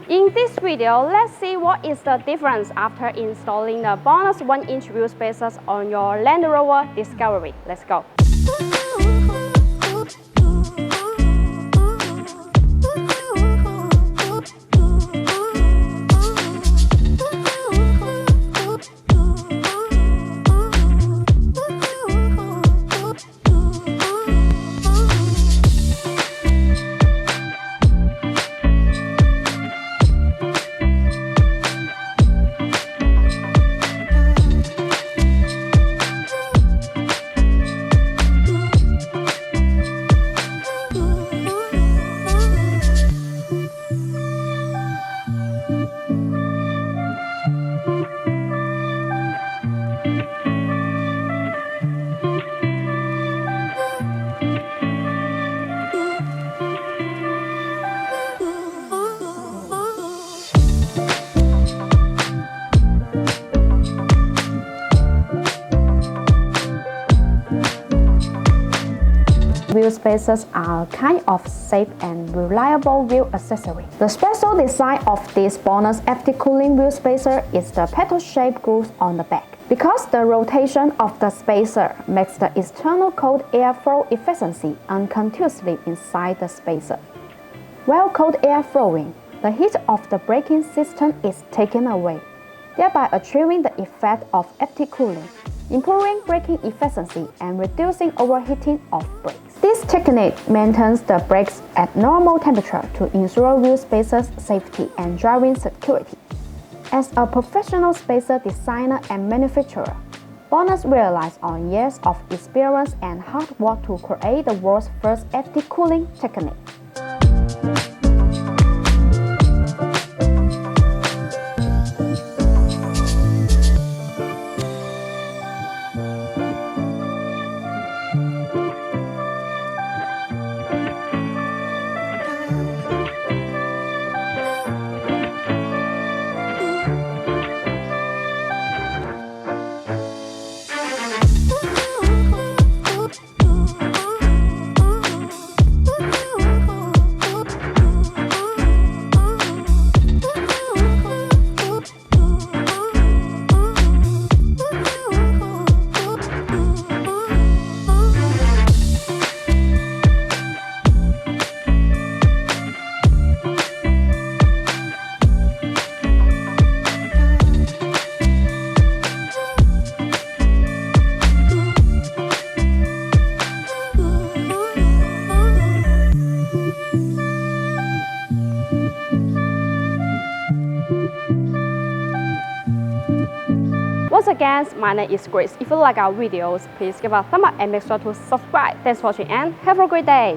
In this video, let's see what is the difference after installing the BONOSS 1-inch wheel spacers on your Land Rover Discovery. Let's go! Wheel spacers are a kind of safe and reliable wheel accessory. The special design of this BONOSS FT cooling wheel spacer is the petal-shaped grooves on the back. Because the rotation of the spacer makes the external cold airflow efficiency continuously inside the spacer. While cold air flowing, the heat of the braking system is taken away, thereby achieving the effect of FT cooling, improving braking efficiency and reducing overheating of brakes. This technique maintains the brakes at normal temperature to ensure wheel spacers' safety and driving security. As a professional spacer designer and manufacturer, BONOSS relies on years of experience and hard work to create the world's first FT cooling technique. Once again, my name is Grace. If you like our videos, please give a thumb up and make sure to subscribe. Thanks for watching and have a great day.